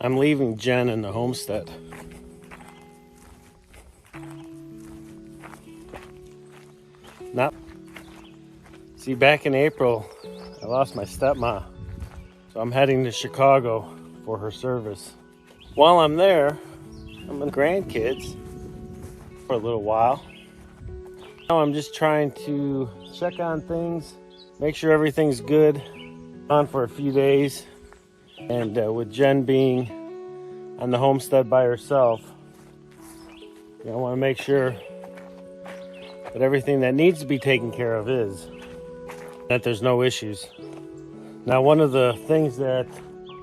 I'm leaving Jen in the homestead. Nope. See, back in April, I lost my stepma. So I'm heading to Chicago for her service. While I'm there, I'm with grandkids for a little while. Now I'm just trying to check on things, make sure everything's good. On for a few days. And with Jen being on the homestead by herself, I want to make sure that everything that needs to be taken care of is, that there's no issues. Now, one of the things that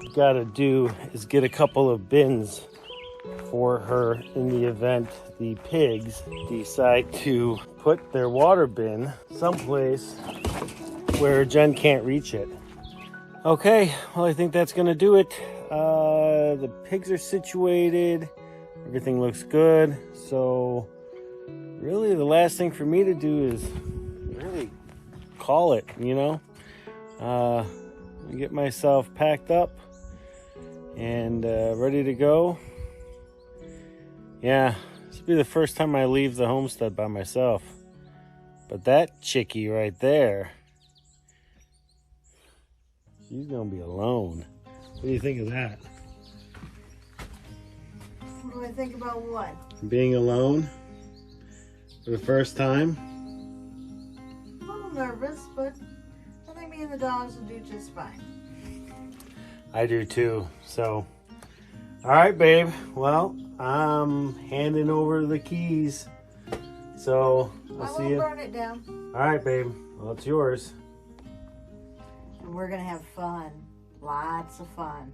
you got to do is get a couple of bins for her in the event the pigs decide to put their water bin someplace where Jen can't reach it. Okay, well, I think that's gonna do it. The pigs are situated, everything looks good. So really the last thing for me to do is really call it, get myself packed up and ready to go. Yeah, this will be the first time I leave the homestead by myself. But that chickie right there, she's gonna be alone. What do you think of that? What do I think about what? Being alone for the first time? A little nervous, but I think me and the dogs will do just fine. I do too. So, all right, babe. Well, I'm handing over the keys. So I'll see you. I won't burn it down. All right, babe. Well, it's yours. And we're gonna have fun. Lots of fun.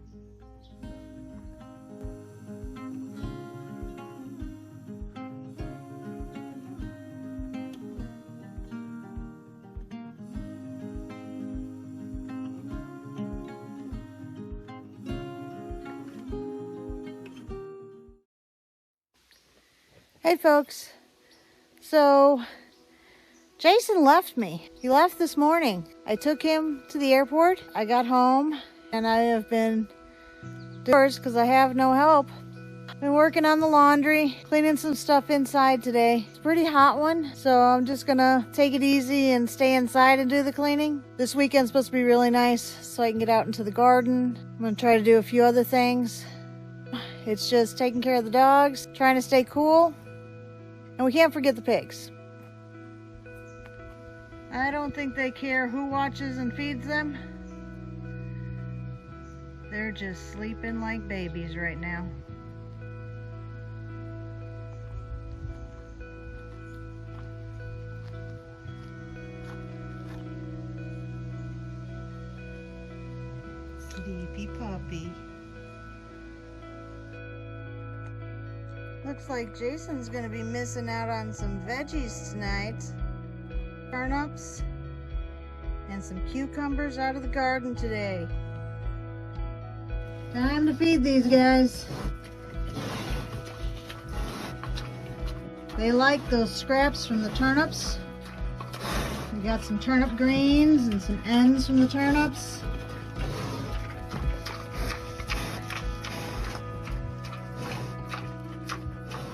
Hey folks, so Jason left me. He left this morning. I took him to the airport. I got home and I have been doors because I have no help. Been working on the laundry, cleaning some stuff inside today. It's a pretty hot one, so I'm just gonna take it easy and stay inside and do the cleaning. This weekend's supposed to be really nice so I can get out into the garden. I'm gonna try to do a few other things. It's just taking care of the dogs, trying to stay cool. And we can't forget the pigs. I don't think they care who watches and feeds them. They're just sleeping like babies right now. Sleepy puppy. Looks like Jason's gonna be missing out on some veggies tonight. Turnips and some cucumbers out of the garden today. Time to feed these guys. They like those scraps from the turnips. We got some turnip greens and some ends from the turnips.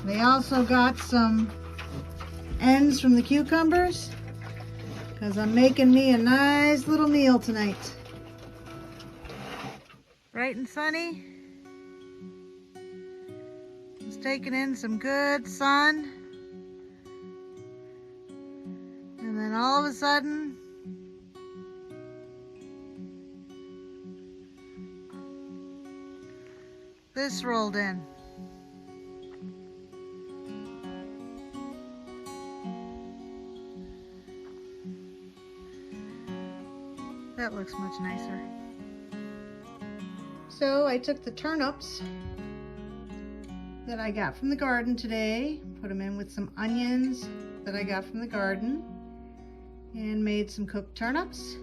They also got some ends from the cucumbers because I'm making me a nice little meal tonight. Bright and sunny. Just taking in some good sun. And then all of a sudden, this rolled in. That looks much nicer. So I took the turnips that I got from the garden today, put them in with some onions that I got from the garden, and made some cooked turnips.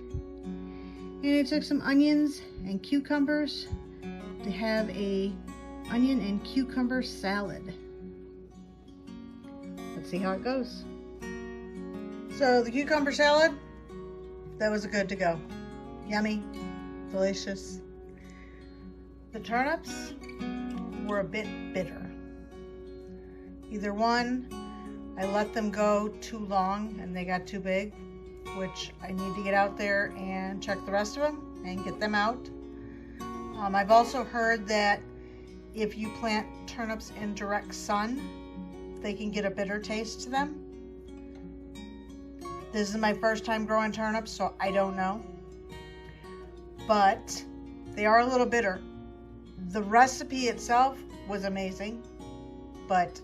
And I took some onions and cucumbers to have a onion and cucumber salad. Let's see how it goes. So the cucumber salad, that was good to go. Yummy, delicious. The turnips, were a bit bitter. Either one, I let them go too long and they got too big, which I need to get out there and check the rest of them and get them out. I've also heard that if you plant turnips in direct sun, they can get a bitter taste to them. This is my first time growing turnips, so I don't know. But they are a little bitter. The recipe itself was amazing, but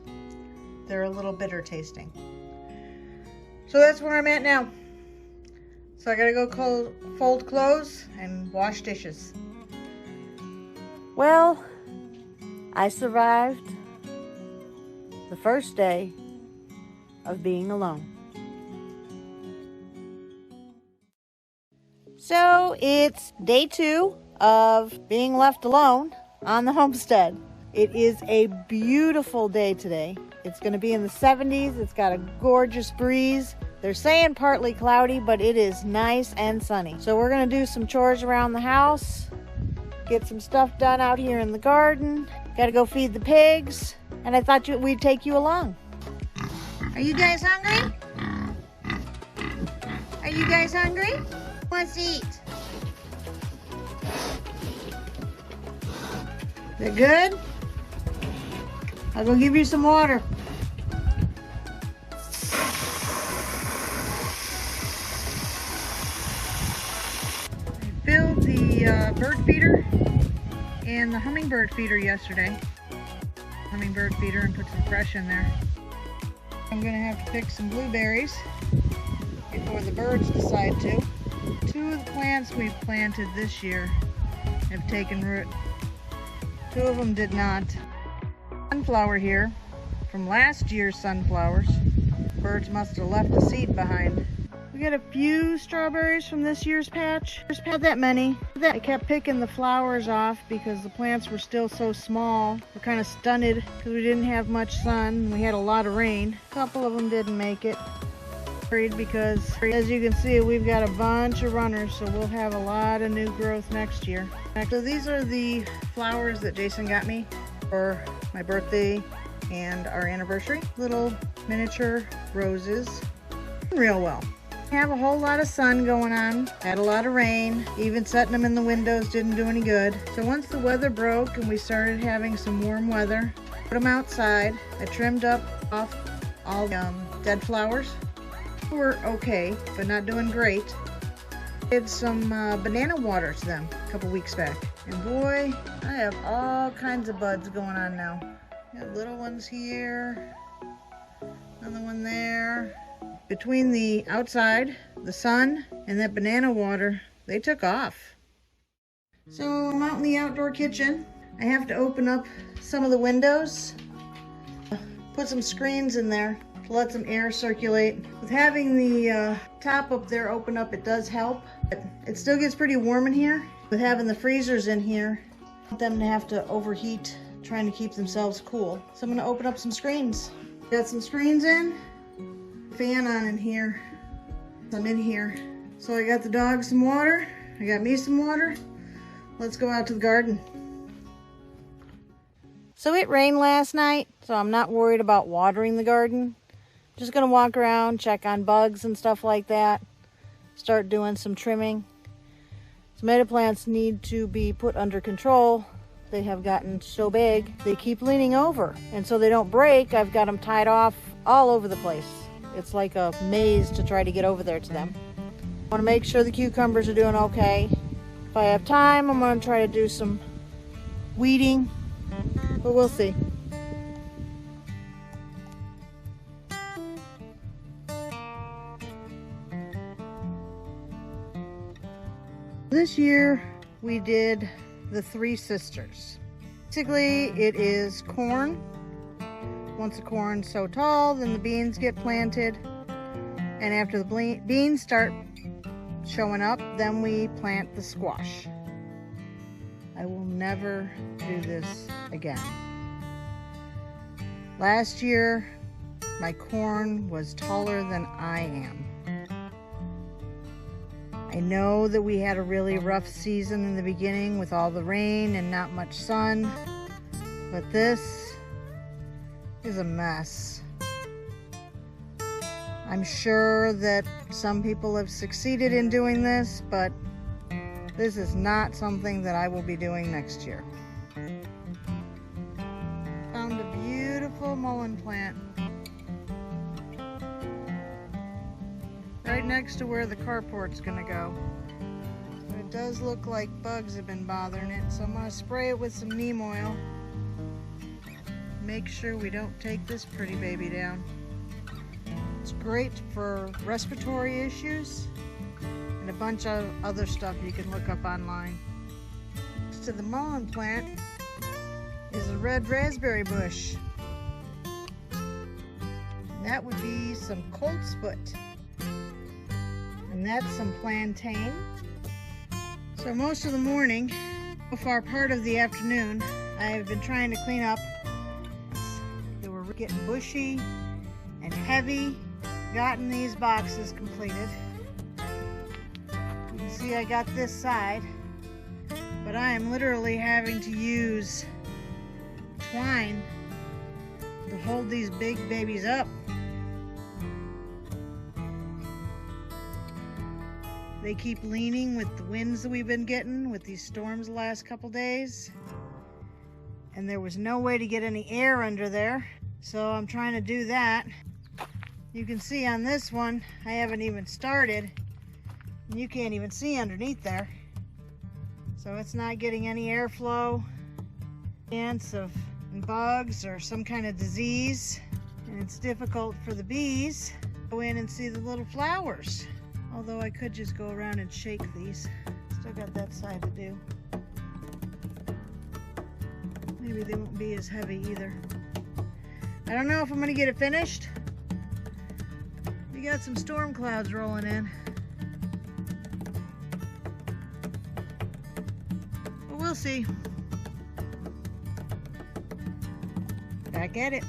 they're a little bitter tasting. So that's where I'm at now. So I gotta go fold clothes and wash dishes. Well, I survived the first day of being alone. So it's day 2 of being left alone on the homestead. It is a beautiful day today. It's going to be in the 70s. It's got a gorgeous breeze. They're saying partly cloudy, but it is nice and sunny. So we're going to do some chores around the house, get some stuff done out here in the garden. Got to go feed the pigs, and I thought we'd take you along. Are you guys hungry? Are you guys hungry? Who wants to eat? They're good? I'll go give you some water. I filled the bird feeder and the hummingbird feeder yesterday. Hummingbird feeder, and put some fresh in there. I'm gonna have to pick some blueberries before the birds decide to. 2 of the plants we've planted this year have taken root. 2 of them did not. Sunflower here from last year's sunflowers. Birds must have left a seed behind. We got a few strawberries from this year's patch. There's not that many. I kept picking the flowers off because the plants were still so small. We're kind of stunted because we didn't have much sun. We had a lot of rain. A couple of them didn't make it. Because as you can see, we've got a bunch of runners, so we'll have a lot of new growth next year. So these are the flowers that Jason got me for my birthday and our anniversary. Little miniature roses. Real well. Have a whole lot of sun going on, had a lot of rain, even setting them in the windows didn't do any good. So once the weather broke and we started having some warm weather, put them outside. I trimmed up off all dead flowers. Were okay, but not doing great. Did some banana water to them a couple weeks back, and boy, I have all kinds of buds going on now. Got little ones here, another one there. Between the outside, the sun, and that banana water, they took off. So I'm out in the outdoor kitchen. I have to open up some of the windows, put some screens in there to let some air circulate. With having the top up there open up, it does help. But it still gets pretty warm in here. With having the freezers in here, I don't want them to have to overheat trying to keep themselves cool. So I'm gonna open up some screens. Got some screens in, fan on in here. I'm in here. So I got the dog some water, I got me some water. Let's go out to the garden. So it rained last night, so I'm not worried about watering the garden. Just gonna walk around, check on bugs and stuff like that. Start doing some trimming. Tomato plants need to be put under control. They have gotten so big, they keep leaning over. And so they don't break, I've got them tied off all over the place. It's like a maze to try to get over there to them. I wanna make sure the cucumbers are doing okay. If I have time, I'm gonna try to do some weeding, but we'll see. This year we did the Three Sisters. Basically it is corn. Once the corn's so tall, then the beans get planted, and after the beans start showing up, then we plant the squash. I will never do this again. Last year my corn was taller than I am. I know that we had a really rough season in the beginning with all the rain and not much sun, But this is a mess. I'm sure that some people have succeeded in doing this, but this is not something that I will be doing next year. Found a beautiful mullein plant right next to where the carport's gonna go. But it does look like bugs have been bothering it, so I'm gonna spray it with some neem oil. Make sure we don't take this pretty baby down. It's great for respiratory issues and a bunch of other stuff you can look up online. Next to the mullein plant is a red raspberry bush. That would be some coltsfoot. And that's some plantain. So most of the morning, so far part of the afternoon, I have been trying to clean up. They were getting bushy and heavy. Gotten these boxes completed. You can see I got this side, but I am literally having to use twine to hold these big babies up. They keep leaning with the winds that we've been getting with these storms the last couple days. And there was no way to get any air under there, so I'm trying to do that. You can see on this one, I haven't even started. And you can't even see underneath there. So it's not getting any airflow. Chance of bugs or some kind of disease. And it's difficult for the bees to go in and see the little flowers. Although I could just go around and shake these. Still got that side to do. Maybe they won't be as heavy either. I don't know if I'm gonna get it finished. We got some storm clouds rolling in. But we'll see. Back at it.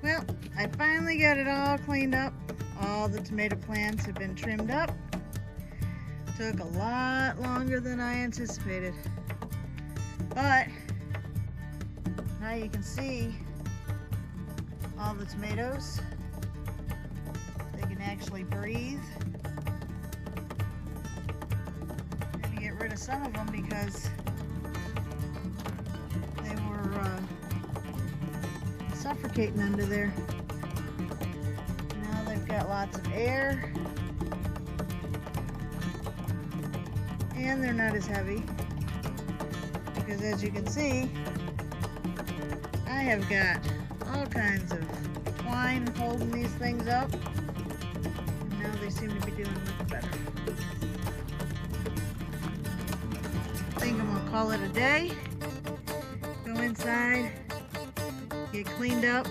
Well, I finally got it all cleaned up. All the tomato plants have been trimmed up. Took a lot longer than I anticipated. But now you can see all the tomatoes. They can actually breathe. I'm gonna get rid of some of them because they were suffocating under there. Now they've got lots of air. And they're not as heavy. Because as you can see, I have got all kinds of twine holding these things up. And now they seem to be doing much better. I think I'm gonna call it a day. Go inside, get cleaned up.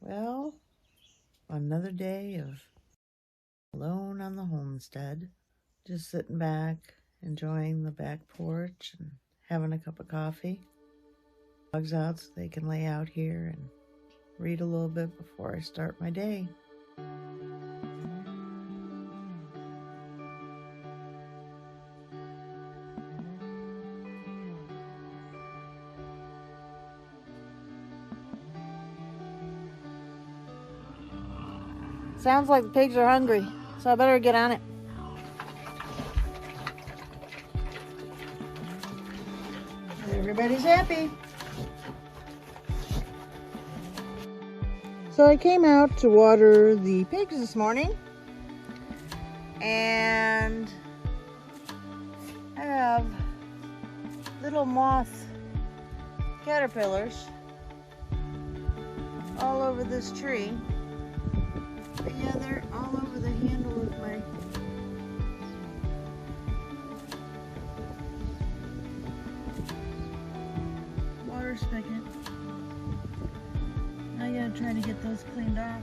Well, another day of alone on the homestead, just sitting back, enjoying the back porch and having a cup of coffee. Dogs out so they can lay out here and read a little bit before I start my day. Sounds like the pigs are hungry, so I better get on it. Everybody's happy. So I came out to water the pigs this morning, and I have little moth caterpillars all over this tree. Yeah, they're all over the handle of my water spigot. I gotta try to get those cleaned off.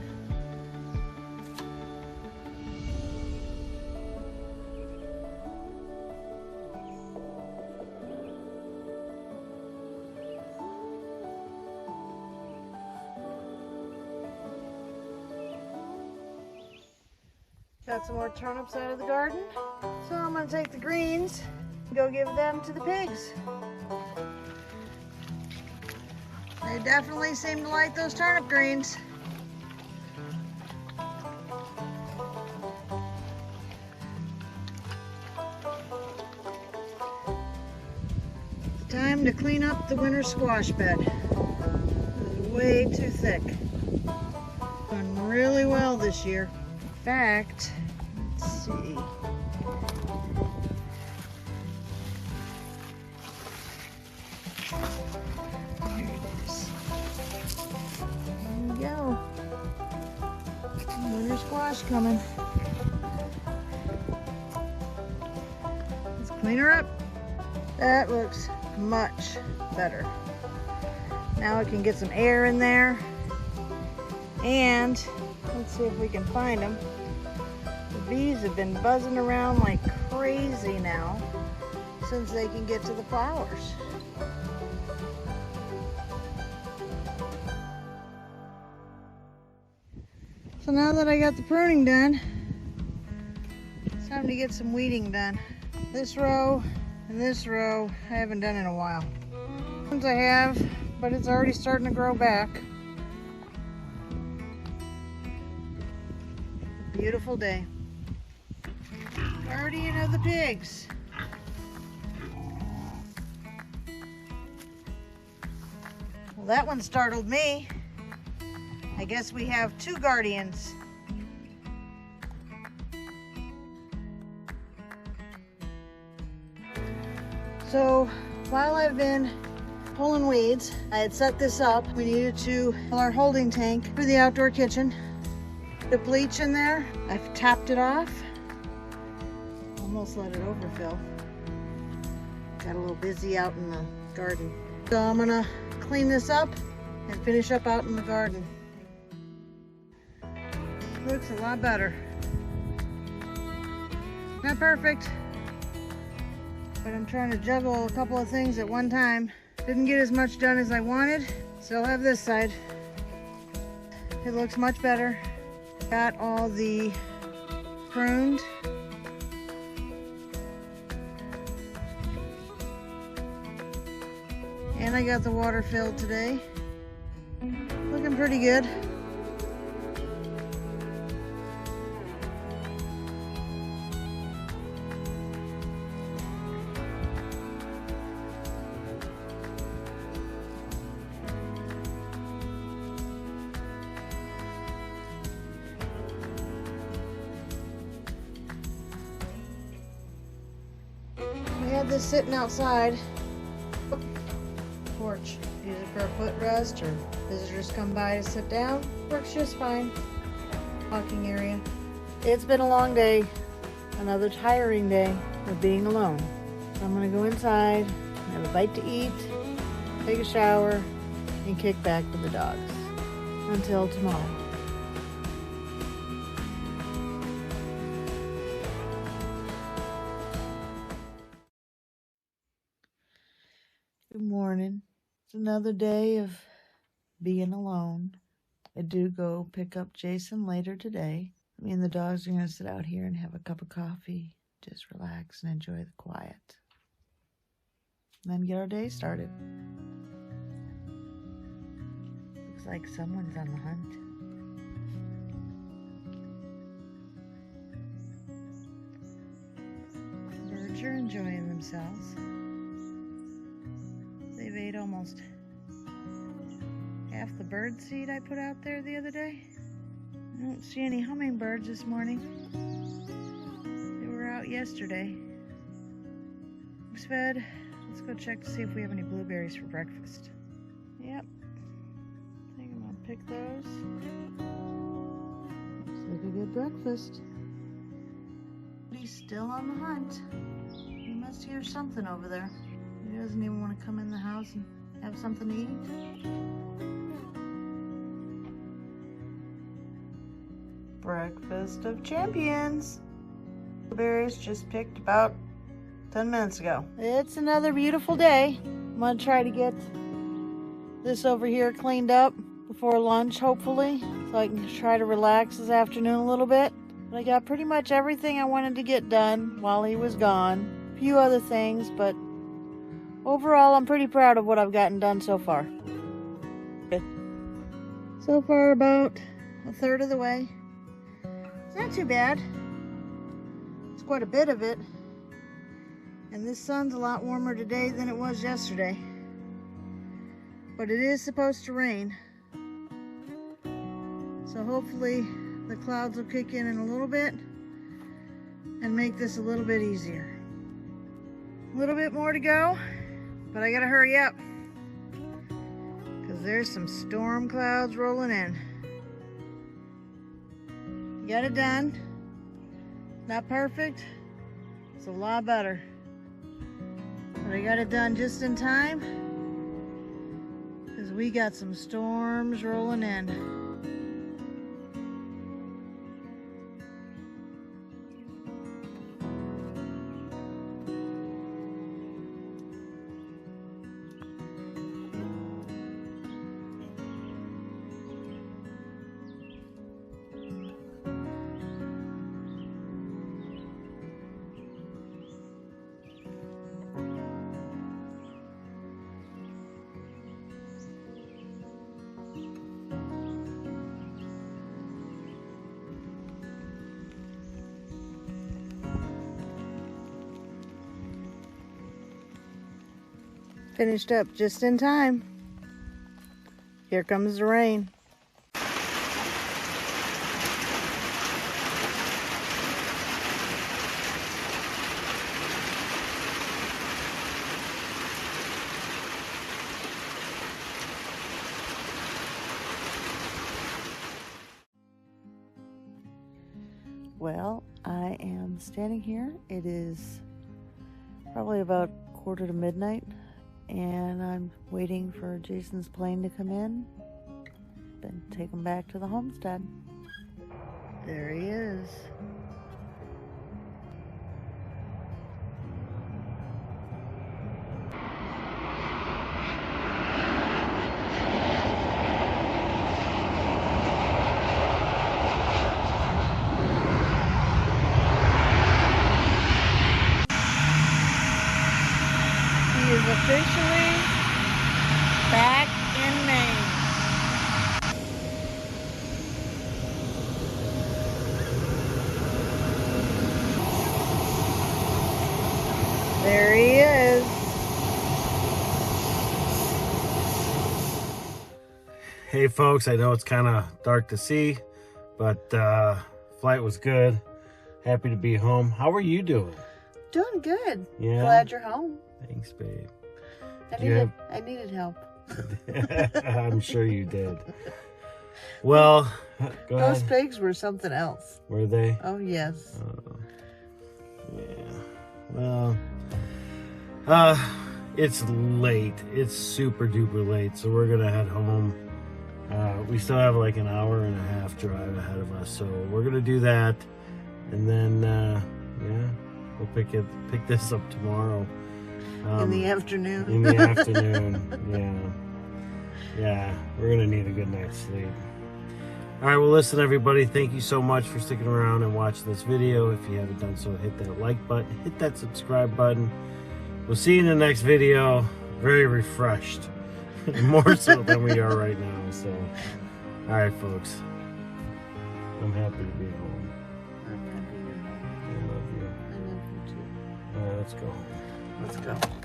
Got some more turnips out of the garden. So I'm gonna take the greens and go give them to the pigs. They definitely seem to like those turnip greens. Time to clean up the winter squash bed. It's way too thick. Done really well this year. In fact, let's see. Here it is. There we go. Winter squash coming. Let's clean her up. That looks much better. Now I can get some air in there, and let's see if we can find them. The bees have been buzzing around like crazy now since they can get to the flowers. So now that I got the pruning done, it's time to get some weeding done. This row and this row I haven't done in a while. Ones I have, but it's already starting to grow back. Beautiful day. Guardian of the pigs. Well, that one startled me. I guess we have two guardians. So while I've been pulling weeds, I had set this up. We needed to fill our holding tank for the outdoor kitchen. The bleach in there, I've tapped it off. Almost let it overfill. Got a little busy out in the garden. So I'm gonna clean this up and finish up out in the garden. Looks a lot better. Not perfect, but I'm trying to juggle a couple of things at one time. Didn't get as much done as I wanted. Still have this side. It looks much better. Got all the pruned. And I got the water filled today. Looking pretty good. We had this sitting outside. Porch. Use it for a footrest or visitors come by to sit down. Works just fine. Walking area. It's been a long day. Another tiring day of being alone. So I'm gonna go inside, have a bite to eat, take a shower, and kick back with the dogs. Until tomorrow. Good morning. It's another day of being alone. I do go pick up Jason later today. Me and the dogs are going to sit out here and have a cup of coffee, just relax and enjoy the quiet. And then get our day started. Looks like someone's on the hunt. Birds are enjoying themselves. They've ate almost half the bird seed I put out there the other day. I don't see any hummingbirds this morning. They were out yesterday. Dogs fed. Let's go check to see if we have any blueberries for breakfast. Yep. I think I'm gonna pick those. Looks like a good breakfast. He's still on the hunt. He must hear something over there. He doesn't even want to come in the house and have something to eat. Breakfast of champions. Blueberries just picked about 10 minutes ago. It's another beautiful day. I'm gonna try to get this over here cleaned up before lunch, hopefully, so I can try to relax this afternoon a little bit. But I got pretty much everything I wanted to get done while he was gone. A few other things, but overall I'm pretty proud of what I've gotten done so far. So far about a third of the way. It's not too bad. It's quite a bit of it. And this sun's a lot warmer today than it was yesterday. But it is supposed to rain. So hopefully the clouds will kick in a little bit and make this a little bit easier. A little bit more to go, but I gotta hurry up because there's some storm clouds rolling in. Got it done. Not perfect. It's a lot better. But I got it done just in time because we got some storms rolling in. Finished up just in time. Here comes the rain. Well, I am standing here. It is probably about 1:45, and I'm waiting for Jason's plane to come in, then take him back to the homestead. There he is. He is officially back in Maine. There he is. Hey folks, I know it's kind of dark to see, but flight was good. Happy to be home. How are you doing? Doing good. Yeah. Glad you're home. Thanks, babe. I needed help. I'm sure you did. Well, go ahead. Those pigs were something else. Were they? Oh, yes. Yeah. Well, it's late. It's super duper late, so we're gonna head home. We still have like an hour and a half drive ahead of us, so we're gonna do that, and then yeah, we'll pick this up tomorrow. In the afternoon. In the afternoon, yeah. We're gonna need a good night's sleep. All right, well, listen, everybody. Thank you so much for sticking around and watching this video. If you haven't done so, hit that like button, hit that subscribe button. We'll see you in the next video. Very refreshed, more so than we are right now. So, all right, folks. I'm happy to be home. I'm happy you're home. I love you. I love you too. All right, let's go. Let's go.